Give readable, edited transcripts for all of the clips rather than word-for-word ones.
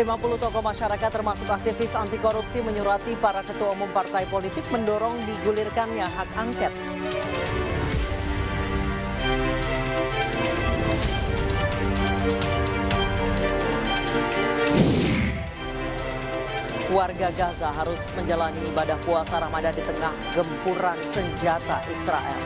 50 tokoh masyarakat termasuk aktivis anti korupsi menyurati para ketua umum partai politik mendorong digulirkannya hak angket. Warga Gaza harus menjalani ibadah puasa Ramadan di tengah gempuran senjata Israel.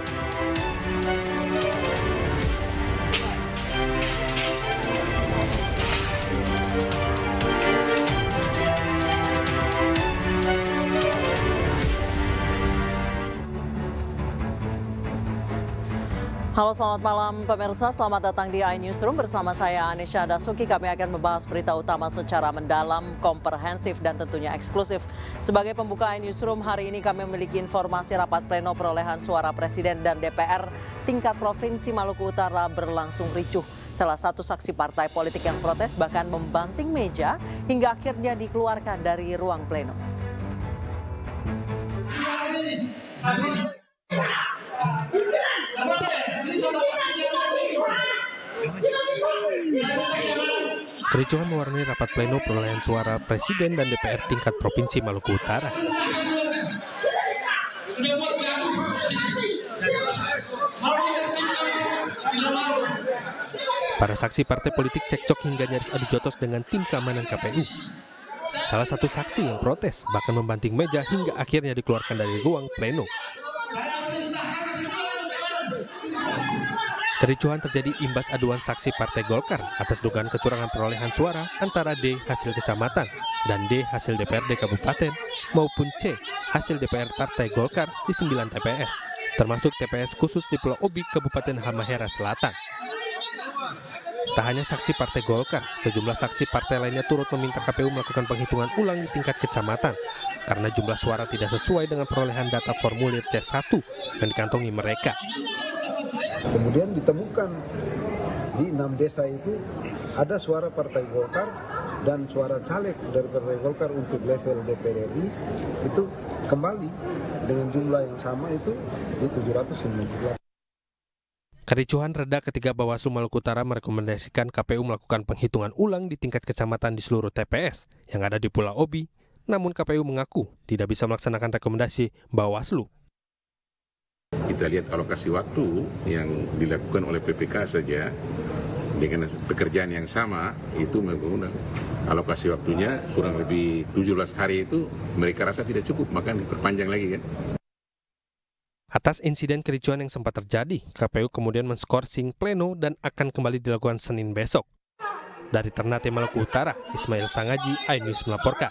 Halo, selamat malam pemirsa, selamat datang di iNewsroom bersama saya Anisha Dasuki. Kami akan membahas berita utama secara mendalam, komprehensif dan tentunya eksklusif. Sebagai pembuka iNewsroom hari ini kami memiliki informasi rapat pleno perolehan suara Presiden dan DPR tingkat Provinsi Maluku Utara berlangsung ricuh. Salah satu saksi partai politik yang protes bahkan membanting meja hingga akhirnya dikeluarkan dari ruang pleno. Kericuhan mewarnai rapat pleno perolehan suara Presiden dan DPR tingkat Provinsi Maluku Utara. Para saksi partai politik cekcok hingga nyaris adu jotos dengan tim keamanan KPU. Salah satu saksi yang protes bahkan membanting meja hingga akhirnya dikeluarkan dari ruang pleno. Kericuhan terjadi imbas aduan saksi Partai Golkar atas dugaan kecurangan perolehan suara antara D hasil kecamatan dan D hasil DPRD Kabupaten maupun C hasil DPR Partai Golkar di 9 TPS, termasuk TPS khusus di Pulau Obi, Kabupaten Halmahera Selatan. Tak hanya saksi Partai Golkar, sejumlah saksi partai lainnya turut meminta KPU melakukan penghitungan ulang di tingkat kecamatan karena jumlah suara tidak sesuai dengan perolehan data formulir C1 yang dikantongi mereka. Kemudian ditemukan di 6 desa itu ada suara Partai Golkar dan suara caleg dari Partai Golkar untuk level DPR RI itu kembali dengan jumlah yang sama itu di 798. Kericuhan reda ketika Bawaslu Maluku Utara merekomendasikan KPU melakukan penghitungan ulang di tingkat kecamatan di seluruh TPS yang ada di Pulau Obi, namun KPU mengaku tidak bisa melaksanakan rekomendasi Bawaslu. Kita lihat alokasi waktu yang dilakukan oleh PPK saja dengan pekerjaan yang sama itu menggunakan alokasi waktunya kurang lebih 17 hari itu mereka rasa tidak cukup, maka diperpanjang lagi kan. Atas insiden kericuhan yang sempat terjadi, KPU kemudian menskorsing pleno dan akan kembali dilakukan Senin besok. Dari Ternate, Maluku Utara, Ismail Sangaji, iNews melaporkan.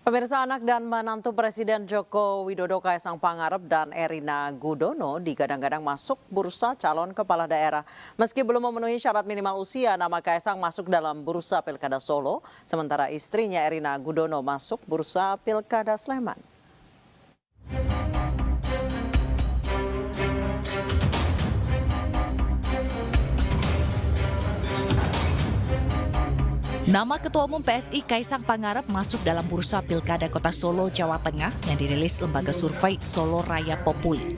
Pemirsa, anak dan menantu Presiden Joko Widodo Kaisang Pangarep dan Erina Gudono digadang-gadang masuk bursa calon kepala daerah. Meski belum memenuhi syarat minimal usia, nama Kaisang masuk dalam bursa Pilkada Solo, sementara istrinya Erina Gudono masuk bursa Pilkada Sleman. Nama Ketua Umum PSI Kaisang Pangarep masuk dalam bursa Pilkada Kota Solo, Jawa Tengah yang dirilis lembaga survei Solo Raya Populi.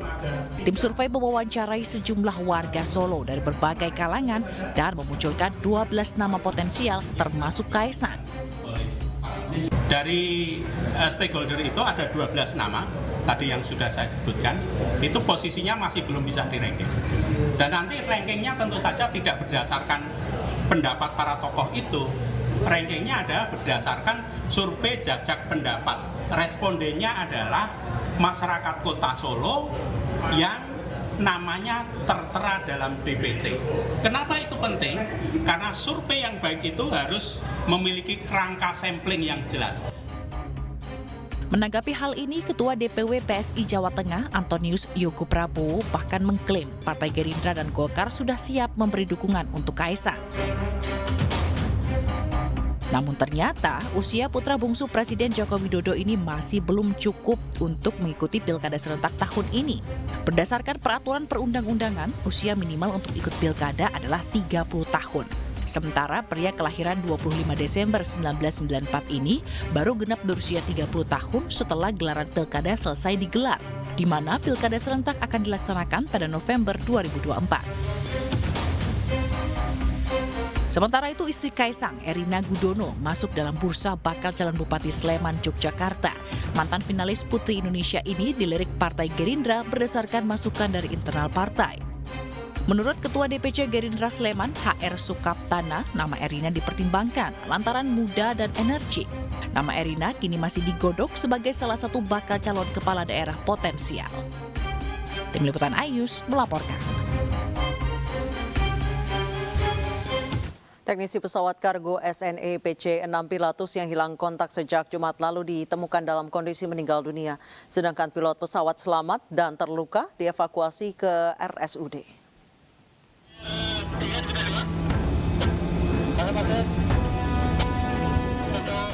Tim survei mewawancarai sejumlah warga Solo dari berbagai kalangan dan memunculkan 12 nama potensial termasuk Kaisang. Dari stakeholder itu ada 12 nama, tadi yang sudah saya sebutkan, itu posisinya masih belum bisa di-ranking. Dan nanti rankingnya tentu saja tidak berdasarkan pendapat para tokoh itu. Rankingnya ada berdasarkan survei jajak pendapat. Respondennya adalah masyarakat Kota Solo yang namanya tertera dalam DPT. Kenapa itu penting? Karena survei yang baik itu harus memiliki kerangka sampling yang jelas. Menanggapi hal ini, Ketua DPW PSI Jawa Tengah Antonius Yogo Prabowo bahkan mengklaim Partai Gerindra dan Golkar sudah siap memberi dukungan untuk Kaisang. Namun ternyata usia putra bungsu Presiden Joko Widodo ini masih belum cukup untuk mengikuti pilkada serentak tahun ini. Berdasarkan peraturan perundang-undangan, usia minimal untuk ikut pilkada adalah 30 tahun. Sementara pria kelahiran 25 Desember 1994 ini baru genap berusia 30 tahun setelah gelaran pilkada selesai digelar, di mana pilkada serentak akan dilaksanakan pada November 2024. Sementara itu istri Kaisang, Erina Gudono, masuk dalam bursa bakal calon Bupati Sleman, Yogyakarta. Mantan finalis Putri Indonesia ini dilirik Partai Gerindra berdasarkan masukan dari internal partai. Menurut Ketua DPC Gerindra Sleman, HR Sukaptana, nama Erina dipertimbangkan lantaran muda dan energi. Nama Erina kini masih digodok sebagai salah satu bakal calon kepala daerah potensial. Tim Liputan iNews melaporkan. Teknisi pesawat kargo SNE PC-6 Pilatus yang hilang kontak sejak Jumat lalu ditemukan dalam kondisi meninggal dunia. Sedangkan pilot pesawat selamat dan terluka dievakuasi ke RSUD.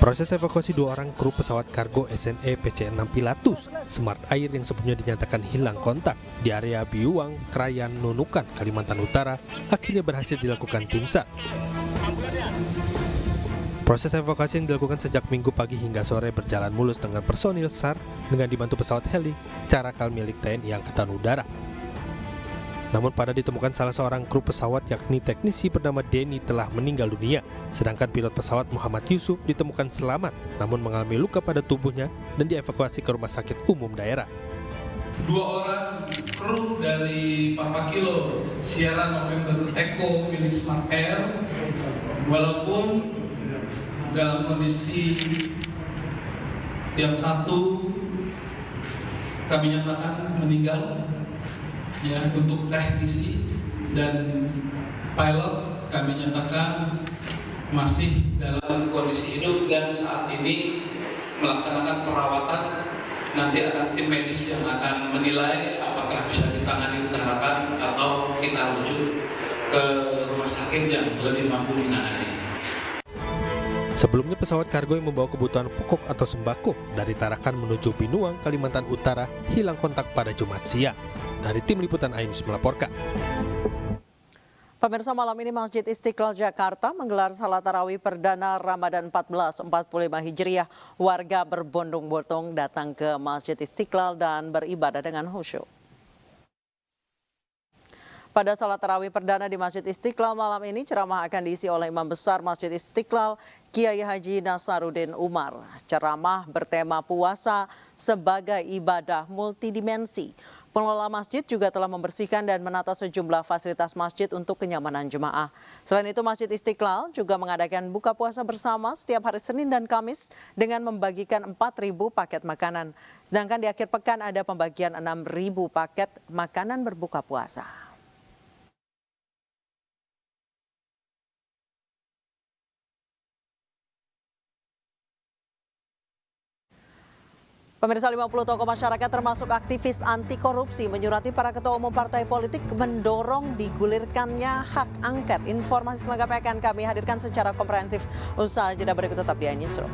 Proses evakuasi 2 orang kru pesawat kargo SNE PC-6 Pilatus Smart Air yang sebelumnya dinyatakan hilang kontak di area Biuang, Krayan, Nunukan, Kalimantan Utara akhirnya berhasil dilakukan tim SAR. Proses evakuasi yang dilakukan sejak Minggu pagi hingga sore berjalan mulus dengan personil SAR dengan dibantu pesawat heli Caracal milik TNI Angkatan Udara. Namun pada ditemukan salah seorang kru pesawat yakni teknisi bernama Denny telah meninggal dunia. Sedangkan pilot pesawat Muhammad Yusuf ditemukan selamat namun mengalami luka pada tubuhnya dan dievakuasi ke rumah sakit umum daerah. 2 orang kru dari Papa Kilo Sierra November Echo milik Smart Air walaupun dalam kondisi yang satu kami nyatakan meninggal ya untuk teknisi dan pilot kami nyatakan masih dalam kondisi hidup dan saat ini melaksanakan perawatan. Nanti akan tim medis yang akan menilai apakah bisa ditangani utarakan atau kita rujuk ke rumah sakit yang lebih mampu menangani. Sebelumnya pesawat kargo yang membawa kebutuhan pokok atau sembako dari Tarakan menuju Binuang, Kalimantan Utara hilang kontak pada Jumat siang. Dari Tim Liputan iNews melaporkan. Pemirsa, malam ini Masjid Istiqlal Jakarta menggelar salat tarawih perdana Ramadan 1445 Hijriah. Warga berbondong-bondong datang ke Masjid Istiqlal dan beribadah dengan khusyuk. Pada salat tarawih perdana di Masjid Istiqlal malam ini, ceramah akan diisi oleh Imam Besar Masjid Istiqlal, Kiai Haji Nasaruddin Umar. Ceramah bertema puasa sebagai ibadah multidimensi. Pengelola masjid juga telah membersihkan dan menata sejumlah fasilitas masjid untuk kenyamanan jemaah. Selain itu, Masjid Istiqlal juga mengadakan buka puasa bersama setiap hari Senin dan Kamis dengan membagikan 4.000 paket makanan. Sedangkan di akhir pekan ada pembagian 6.000 paket makanan berbuka puasa. Pemirsa, 50 tokoh masyarakat termasuk aktivis anti korupsi menyurati para ketua umum partai politik mendorong digulirkannya hak angket. Informasi selengkapnya akan kami hadirkan secara komprehensif usaha jeda berikut, tetap di iNewsroom.